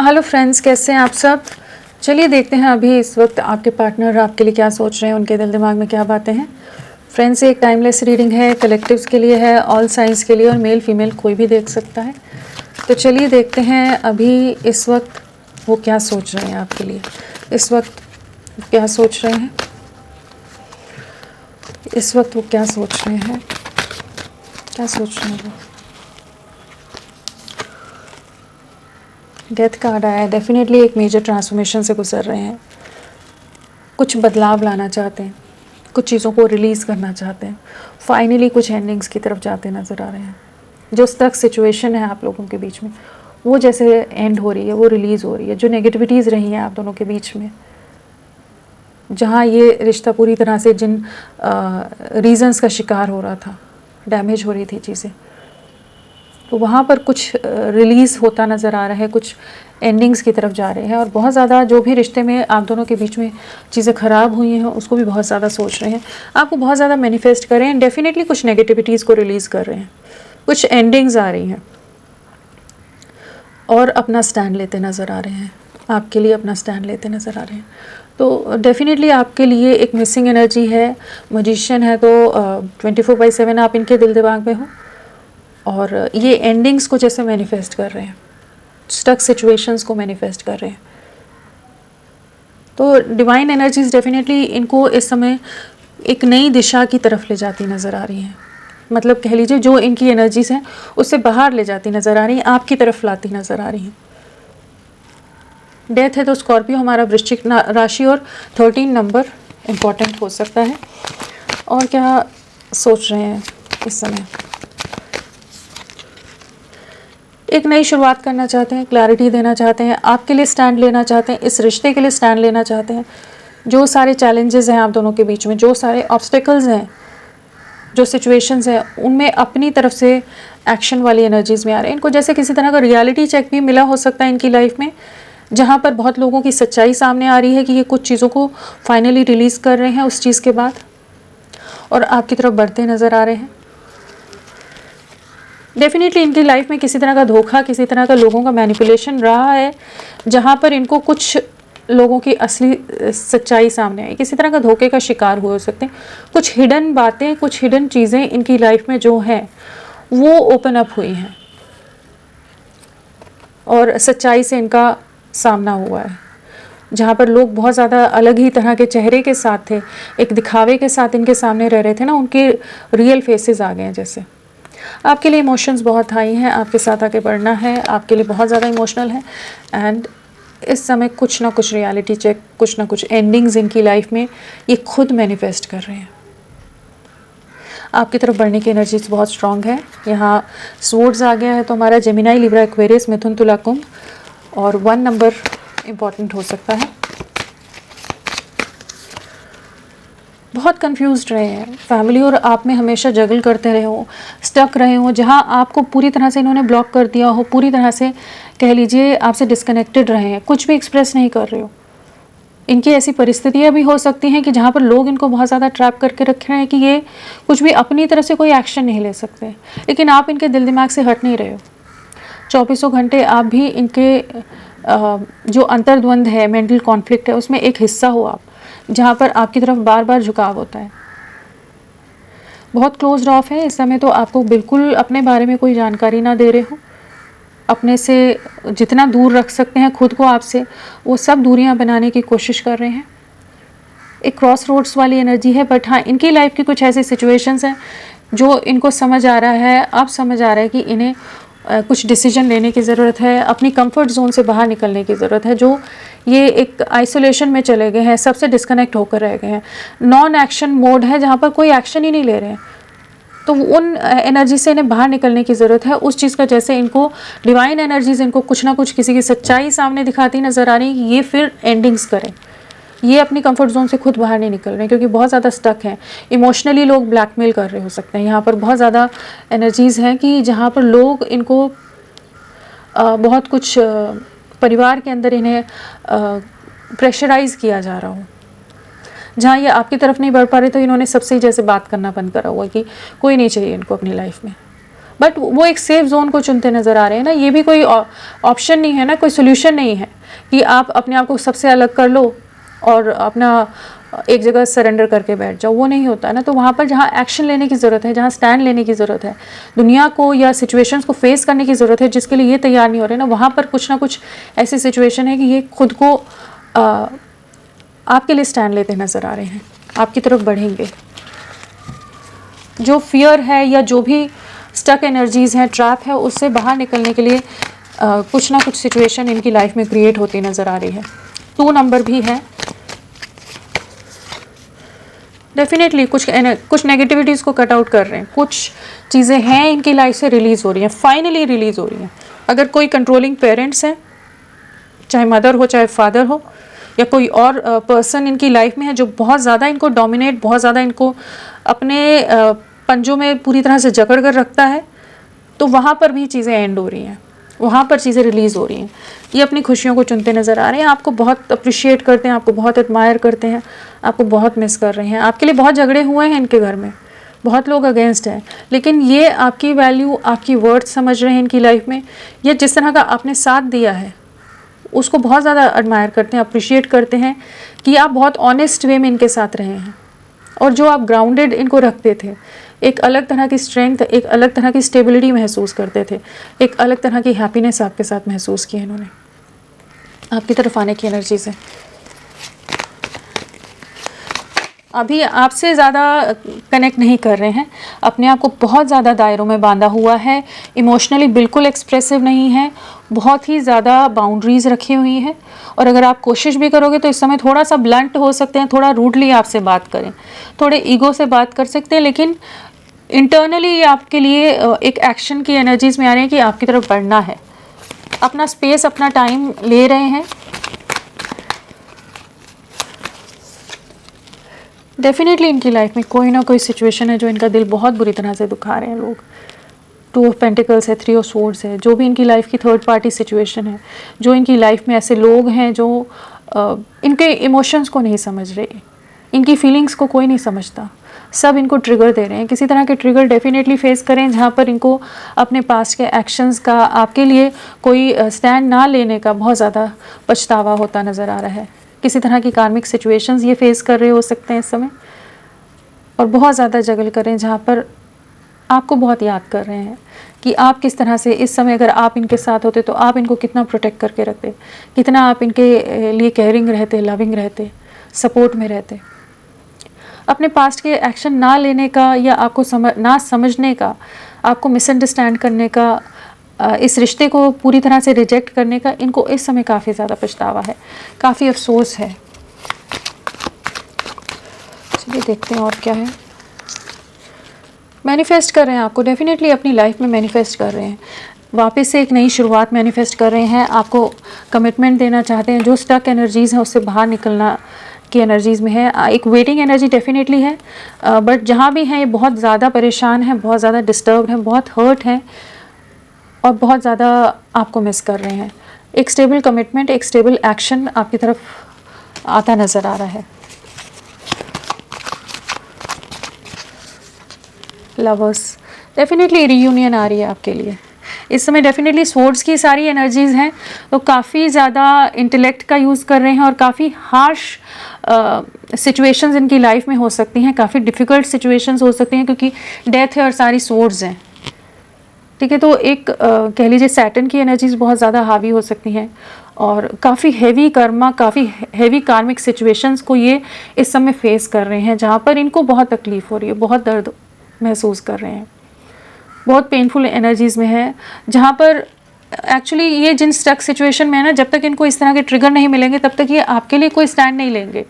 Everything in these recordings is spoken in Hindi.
हेलो फ्रेंड्स, कैसे हैं आप सब। चलिए देखते हैं अभी इस वक्त आपके पार्टनर आपके लिए क्या सोच रहे हैं, उनके दिल दिमाग में क्या बातें हैं। फ्रेंड्स, एक टाइमलेस रीडिंग है, कलेक्टिव्स के लिए है, ऑल साइंस के लिए, और मेल फीमेल कोई भी देख सकता है। तो चलिए देखते हैं अभी इस वक्त वो क्या सोच रहे हैं आपके लिए। इस वक्त क्या सोच रहे हैं, इस वक्त वो क्या सोच रहे हैं, क्या सोच रहे हैं वो। डेथ कार्ड आया है। डेफिनेटली एक मेजर ट्रांसफॉर्मेशन से गुजर रहे हैं, कुछ बदलाव लाना चाहते हैं, कुछ चीज़ों को रिलीज़ करना चाहते हैं, फाइनली कुछ एंडिंग्स की तरफ जाते नज़र आ रहे हैं। जो स्टक सिचुएशन है आप लोगों के बीच में, वो जैसे एंड हो रही है, वो रिलीज़ हो रही है। जो नेगेटिविटीज़ रही हैं आप दोनों के बीच में, जहाँ ये रिश्ता पूरी तरह से जिन रीज़न्स का शिकार हो रहा था, डैमेज हो रही थी चीज़ें, तो वहाँ पर कुछ रिलीज़ होता नज़र आ रहा है, कुछ एंडिंग्स की तरफ जा रहे हैं। और बहुत ज़्यादा जो भी रिश्ते में आप दोनों के बीच में चीज़ें ख़राब हुई हैं उसको भी बहुत ज़्यादा सोच रहे हैं, आपको बहुत ज़्यादा मैनिफेस्ट कर रहे हैं। डेफिनेटली कुछ नेगेटिविटीज़ को रिलीज़ कर रहे हैं, कुछ एंडिंग्स आ रही हैं और अपना स्टैंड लेते नज़र आ रहे हैं, आपके लिए अपना स्टैंड लेते नज़र आ रहे हैं। तो डेफिनेटली आपके लिए एक मिसिंग एनर्जी है, मजिशियन है, तो 24/7 आप इनके दिल दिमाग में हो। और ये एंडिंग्स को जैसे मैनिफेस्ट कर रहे हैं, स्टक सिचुएशंस को मैनिफेस्ट कर रहे हैं। तो डिवाइन एनर्जीज डेफिनेटली इनको इस समय एक नई दिशा की तरफ ले जाती नज़र आ रही हैं। मतलब कह लीजिए जो इनकी एनर्जीज हैं उससे बाहर ले जाती नज़र आ रही हैं, आपकी तरफ लाती नज़र आ रही हैं। डेथ है तो स्कॉर्पियो हमारा वृश्चिक राशि और 13 नंबर इम्पॉर्टेंट हो सकता है। और क्या सोच रहे हैं इस समय, एक नई शुरुआत करना चाहते हैं, क्लैरिटी देना चाहते हैं, आपके लिए स्टैंड लेना चाहते हैं, इस रिश्ते के लिए स्टैंड लेना चाहते हैं। जो सारे चैलेंजेस हैं आप दोनों के बीच में, जो सारे ऑब्स्टेकल्स हैं, जो सिचुएशंस हैं, उनमें अपनी तरफ से एक्शन वाली एनर्जीज में आ रहे हैं। इनको जैसे किसी तरह का रियलिटी चेक भी मिला हो सकता है इनकी लाइफ में, जहाँ पर बहुत लोगों की सच्चाई सामने आ रही है कि ये कुछ चीज़ों को फाइनली रिलीज़ कर रहे हैं उस चीज़ के बाद, और आपकी तरफ बढ़ते नज़र आ रहे हैं। डेफिनेटली इनकी लाइफ में किसी तरह का धोखा, किसी तरह का लोगों का मैनिपुलेशन रहा है, जहाँ पर इनको कुछ लोगों की असली सच्चाई सामने आई, किसी तरह का धोखे का शिकार हुए हो सकते हैं। कुछ हिडन बातें, कुछ हिडन चीज़ें इनकी लाइफ में जो हैं वो ओपन अप हुई हैं और सच्चाई से इनका सामना हुआ है। जहाँ पर लोग बहुत ज़्यादा अलग ही तरह के चेहरे के साथ थे, एक दिखावे के साथ इनके सामने रह रहे थे ना, उनके रियल फेसेस आ गए हैं। जैसे आपके लिए इमोशंस बहुत हाई हैं, आपके साथ आके बढ़ना है, आपके लिए बहुत ज़्यादा इमोशनल है। एंड इस समय कुछ ना कुछ रियलिटी चेक, कुछ ना कुछ एंडिंग्स इनकी लाइफ में ये खुद मैनिफेस्ट कर रहे हैं। आपकी तरफ बढ़ने की एनर्जीज बहुत स्ट्रांग है। यहाँ स्वॉर्ड्स आ गया है तो हमारा जेमिनाई, लिब्रा, एक्वेरियस, मिथुन, तुला, कुंभ, और 1 नंबर इम्पॉर्टेंट हो सकता है। बहुत कंफ्यूज्ड रहे हैं, फैमिली और आप में हमेशा जगल करते रहे हो, स्टक रहे हो, जहां आपको पूरी तरह से इन्होंने ब्लॉक कर दिया हो, पूरी तरह से कह लीजिए आपसे डिस्कनेक्टेड रहे हैं, कुछ भी एक्सप्रेस नहीं कर रहे हो। इनकी ऐसी परिस्थितियां भी हो सकती हैं कि जहां पर लोग इनको बहुत ज़्यादा ट्रैप करके रखे हैं कि ये कुछ भी अपनी तरफ से कोई एक्शन नहीं ले सकते, लेकिन आप इनके दिल दिमाग से हट नहीं रहे हो। 24 घंटे आप भी इनके जो अंतर्द्वंद है, मेंटल कॉन्फ्लिक्ट है, उसमें एक हिस्सा हो आप, जहाँ पर आपकी तरफ बार बार झुकाव होता है। बहुत क्लोज ऑफ है इस समय, तो आपको बिल्कुल अपने बारे में कोई जानकारी ना दे रहे हो, अपने से जितना दूर रख सकते हैं खुद को आपसे, वो सब दूरियां बनाने की कोशिश कर रहे हैं। एक क्रॉस रोड्स वाली एनर्जी है, बट हाँ इनकी लाइफ की कुछ ऐसी सिचुएशंस हैं जो इनको समझ आ रहा है, अब समझ आ रहा है कि इन्हें कुछ डिसीजन लेने की ज़रूरत है, अपनी कंफर्ट जोन से बाहर निकलने की ज़रूरत है। जो ये एक आइसोलेशन में चले गए हैं, सबसे डिस्कनेक्ट होकर रह गए हैं, नॉन एक्शन मोड है जहाँ पर कोई एक्शन ही नहीं ले रहे हैं, तो उन एनर्जी से इन्हें बाहर निकलने की ज़रूरत है। उस चीज़ का जैसे इनको डिवाइन एनर्जीज इनको कुछ ना कुछ किसी की सच्चाई सामने दिखाती नज़र आ रही है कि ये फिर एंडिंग्स करें। ये अपनी कंफर्ट जोन से खुद बाहर नहीं निकल रहे हैं क्योंकि बहुत ज़्यादा स्टक हैं, इमोशनली लोग ब्लैकमेल कर रहे हो सकते हैं। यहाँ पर बहुत ज़्यादा एनर्जीज़ हैं कि जहाँ पर लोग इनको बहुत कुछ परिवार के अंदर इन्हें प्रेशराइज़ किया जा रहा हो, जहाँ ये आपकी तरफ नहीं बढ़ पा रहे तो इन्होंने सबसे जैसे बात करना बंद करा हुआ कि कोई नहीं चाहिए इनको अपनी लाइफ में। बट वो एक सेफ जोन को चुनते नज़र आ रहे हैं ना। ये भी कोई ऑप्शन नहीं है ना, कोई सोल्यूशन नहीं है कि आप अपने आप को सबसे अलग कर लो और अपना एक जगह सरेंडर करके बैठ जाओ, वो नहीं होता ना। तो वहाँ पर जहाँ एक्शन लेने की ज़रूरत है, जहाँ स्टैंड लेने की ज़रूरत है, दुनिया को या सिचुएशंस को फेस करने की ज़रूरत है, जिसके लिए ये तैयार नहीं हो रहे ना, वहाँ पर कुछ ना कुछ ऐसी सिचुएशन है कि ये खुद को आपके लिए स्टैंड लेते नज़र आ रहे हैं, आपकी तरफ बढ़ेंगे। जो फियर है या जो भी स्टक एनर्जीज़ हैं, ट्रैप है, उससे बाहर निकलने के लिए कुछ ना कुछ सिचुएशन इनकी लाइफ में क्रिएट होती नज़र आ रही है। 2 नंबर भी है। डेफिनेटली कुछ नेगेटिविटीज़ को कट आउट कर रहे हैं, कुछ चीज़ें हैं इनकी लाइफ से रिलीज़ हो रही हैं, फाइनली रिलीज़ हो रही हैं। अगर कोई कंट्रोलिंग पेरेंट्स हैं, चाहे मदर हो चाहे फादर हो, या कोई और पर्सन इनकी लाइफ में है जो बहुत ज़्यादा इनको डोमिनेट, बहुत ज़्यादा इनको अपने पंजों में पूरी तरह से जकड़ कर रखता है, तो वहाँ पर भी चीज़ें एंड हो रही हैं, वहाँ पर चीज़ें रिलीज़ हो रही हैं। ये अपनी खुशियों को चुनते नज़र आ रहे हैं, आपको बहुत अप्रिशिएट करते हैं, आपको बहुत एडमायर करते हैं, आपको बहुत मिस कर रहे हैं। आपके लिए बहुत झगड़े हुए हैं इनके घर में, बहुत लोग अगेंस्ट हैं, लेकिन ये आपकी वैल्यू, आपकी वर्थ समझ रहे हैं इनकी लाइफ में। ये जिस तरह का आपने साथ दिया है उसको बहुत ज़्यादा एडमायर करते हैं, अप्रिशिएट करते हैं कि आप बहुत ऑनेस्ट वे में इनके साथ रहे हैं, और जो आप ग्राउंडेड इनको रखते थे, एक अलग तरह की स्ट्रेंथ, एक अलग तरह की स्टेबिलिटी महसूस करते थे, एक अलग तरह की हैप्पीनेस आपके साथ महसूस की है इन्होंने। आपकी तरफ आने की एनर्जी से अभी आपसे ज़्यादा कनेक्ट नहीं कर रहे हैं, अपने आप को बहुत ज़्यादा दायरों में बांधा हुआ है, इमोशनली बिल्कुल एक्सप्रेसिव नहीं है, बहुत ही ज़्यादा बाउंड्रीज़ रखी हुई हैं। और अगर आप कोशिश भी करोगे तो इस समय थोड़ा सा ब्लंट हो सकते हैं, थोड़ा रूडली आपसे बात करें, थोड़े ईगो से बात कर सकते हैं, लेकिन इंटरनली आपके लिए एक एक्शन की एनर्जीज़ में आ रहे हैं कि आपकी तरफ बढ़ना है, अपना स्पेस, अपना टाइम ले रहे हैं। डेफिनेटली इनकी लाइफ में कोई ना कोई सिचुएशन है जो इनका दिल बहुत बुरी तरह से दुखा रहे हैं लोग। 2 ऑफ पेंटिकल्स है, 3 ऑफ सोर्ड्स है, जो भी इनकी लाइफ की थर्ड पार्टी सिचुएशन है, जो इनकी लाइफ में ऐसे लोग हैं जो इनके इमोशंस को नहीं समझ रहे, इनकी फीलिंग्स को कोई नहीं समझता, सब इनको ट्रिगर दे रहे हैं। किसी तरह के ट्रिगर डेफिनेटली फेस करें जहाँ पर इनको अपने पास्ट के एक्शंस का, आपके लिए कोई स्टैंड ना लेने का बहुत ज़्यादा पछतावा होता नज़र आ रहा है। किसी तरह की कार्मिक सिचुएशंस ये फेस कर रहे हो सकते हैं इस समय, और बहुत ज़्यादा जगल करें जहाँ पर आपको बहुत याद कर रहे हैं कि आप किस तरह से इस समय, अगर आप इनके साथ होते तो आप इनको कितना प्रोटेक्ट करके रखते, कितना आप इनके लिए केयरिंग रहते, लविंग रहते, सपोर्ट में रहते। अपने पास्ट के एक्शन ना लेने का या आपको ना समझने का, आपको मिसअंडरस्टैंड करने का, इस रिश्ते को पूरी तरह से रिजेक्ट करने का इनको इस समय काफ़ी ज़्यादा पछतावा है, काफ़ी अफसोस है। चलिए देखते हैं और क्या है। मैनिफेस्ट कर रहे हैं आपको, डेफिनेटली अपनी लाइफ में मैनिफेस्ट कर रहे हैं, वापस से एक नई शुरुआत मैनिफेस्ट कर रहे हैं, आपको कमिटमेंट देना चाहते हैं। जो स्टक एनर्जीज़ हैं उससे बाहर निकलना की एनर्जीज़ में है। एक वेटिंग एनर्जी डेफिनेटली है, बट जहाँ भी हैं ये बहुत ज़्यादा परेशान हैं, बहुत ज़्यादा डिस्टर्ब्ड हैं, बहुत हर्ट हैं, और बहुत ज़्यादा आपको मिस कर रहे हैं। एक स्टेबल कमिटमेंट, एक स्टेबल एक्शन आपकी तरफ आता नज़र आ रहा है। लवर्स, डेफिनेटली रीयूनियन आ रही है आपके लिए इस समय। डेफिनेटली स्वॉर्ड्स की सारी एनर्जीज़ हैं, तो काफ़ी ज़्यादा इंटेलेक्ट का यूज़ कर रहे हैं, और काफ़ी हार्श सिचुएशंस इनकी लाइफ में हो सकती हैं, काफ़ी डिफ़िकल्ट सिचुएशंस हो सकती हैं, क्योंकि डेथ है और सारी स्वॉर्ड्स हैं। ठीक है, तो एक कह लीजिए सैटर्न की एनर्जीज़ बहुत ज़्यादा हावी हो सकती हैं, और काफ़ी हैवी कर्मा, काफ़ी हैवी कार्मिक सिचुएशंस को ये इस समय फेस कर रहे हैं, जहाँ पर इनको बहुत तकलीफ़ हो रही है, बहुत दर्द महसूस कर रहे हैं, बहुत पेनफुल एनर्जीज़ में है, जहाँ पर एक्चुअली ये जिन स्टक सिचुएशन में है ना, जब तक इनको इस तरह के ट्रिगर नहीं मिलेंगे तब तक ये आपके लिए कोई स्टैंड नहीं लेंगे।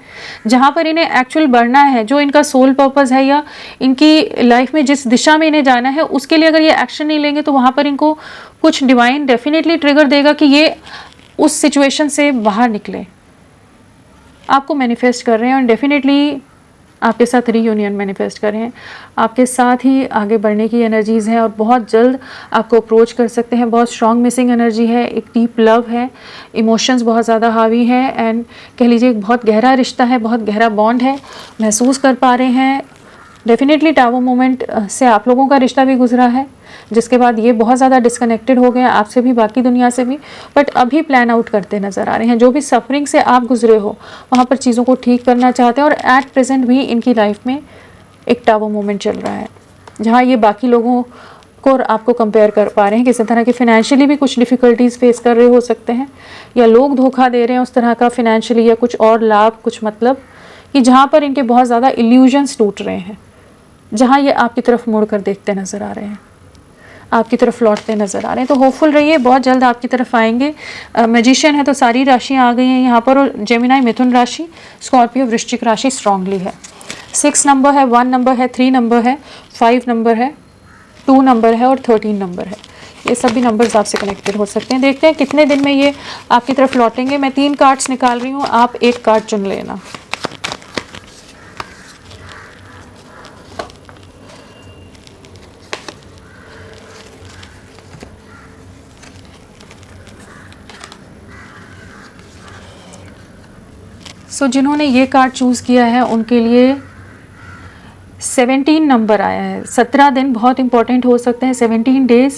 जहाँ पर इन्हें एक्चुअल बढ़ना है, जो इनका सोल पर्पस है, या इनकी लाइफ में जिस दिशा में इन्हें जाना है, उसके लिए अगर ये एक्शन नहीं लेंगे तो वहाँ पर इनको कुछ डिवाइन डेफिनेटली ट्रिगर देगा कि ये उस सिचुएशन से बाहर निकले। आपको मैनिफेस्ट कर रहे हैं, और डेफिनेटली आपके साथ रीयूनियन मैनिफेस्ट कर रहे हैं, आपके साथ ही आगे बढ़ने की एनर्जीज़ हैं, और बहुत जल्द आपको अप्रोच कर सकते हैं। बहुत स्ट्रॉन्ग मिसिंग एनर्जी है, एक डीप लव है, इमोशंस बहुत ज़्यादा हावी है, एंड कह लीजिए एक बहुत गहरा रिश्ता है, बहुत गहरा बॉन्ड है, महसूस कर पा रहे हैं, डेफिनेटली टावर मोमेंट से आप लोगों का रिश्ता भी गुजरा है, जिसके बाद ये बहुत ज़्यादा डिस्कनेक्टेड हो गए हैं आपसे भी, बाकी दुनिया से भी, बट अभी प्लान आउट करते नज़र आ रहे हैं। जो भी सफरिंग से आप गुजरे हो वहाँ पर चीज़ों को ठीक करना चाहते हैं, और एट प्रेजेंट भी इनकी लाइफ में एक टावर मोमेंट चल रहा है, जहाँ ये बाकी लोगों को और आपको कंपेयर कर पा रहे हैं। किसी तरह की फिनेंशियली भी कुछ डिफ़िकल्टीज़ फेस कर रहे हो सकते हैं, या लोग धोखा दे रहे हैं उस तरह का फिनेंशियली, या कुछ और लाभ, कुछ मतलब कि जहाँ पर इनके बहुत ज़्यादा इल्यूजन्स टूट रहे हैं, जहाँ ये आपकी तरफ मुड़ कर देखते नज़र आ रहे हैं, आपकी तरफ लौटते नज़र आ रहे हैं। तो होपफुल रहिए, बहुत जल्द आपकी तरफ आएंगे। मैजिशियन है तो सारी राशियाँ आ गई हैं यहाँ पर, और जेमिनाई मिथुन राशि, स्कॉर्पियो वृश्चिक राशि स्ट्रांगली है। 6 नंबर है, 1 नंबर है, 3 नंबर है, 5 नंबर है, 2 नंबर है और 13 नंबर है। ये सभी नंबर्स आपसे कनेक्टेड हो सकते हैं। देखते हैं कितने दिन में ये आपकी तरफ लौटेंगे। मैं 3 कार्ड्स निकाल रही हूँ, आप एक कार्ड चुन लेना। जिन्होंने ये कार्ड चूज़ किया है उनके लिए 17 नंबर आया है। 17 दिन बहुत इंपॉर्टेंट हो सकते हैं, 17 डेज़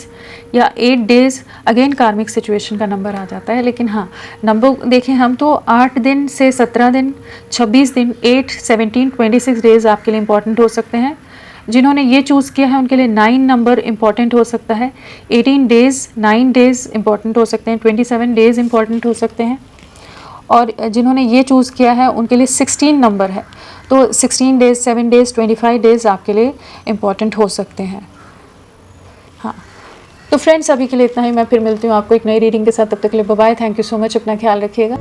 या 8 डेज़, अगेन कार्मिक सिचुएशन का नंबर आ जाता है। लेकिन हाँ, नंबर देखें हम तो 8 दिन से 17 दिन, 26 दिन, 8, 17, 26 डेज़ आपके लिए इंपॉर्टेंट हो सकते हैं। जिन्होंने ये चूज़ किया है उनके लिए 9 नंबर इंपॉर्टेंट हो सकता है, 18 डेज़, 9 डेज़ इंपॉर्टेंट हो सकते हैं, 27 डेज़ इंपॉर्टेंट हो सकते हैं। और जिन्होंने ये चूज़ किया है उनके लिए 16 नंबर है, तो 16 डेज़, 7 डेज़, 25 डेज़ आपके लिए इम्पॉर्टेंट हो सकते हैं। हाँ, तो फ्रेंड्स अभी के लिए इतना ही। मैं फिर मिलती हूँ आपको एक नई रीडिंग के साथ, तब तक के लिए bye bye. Thank you so much, अपना ख्याल रखिएगा।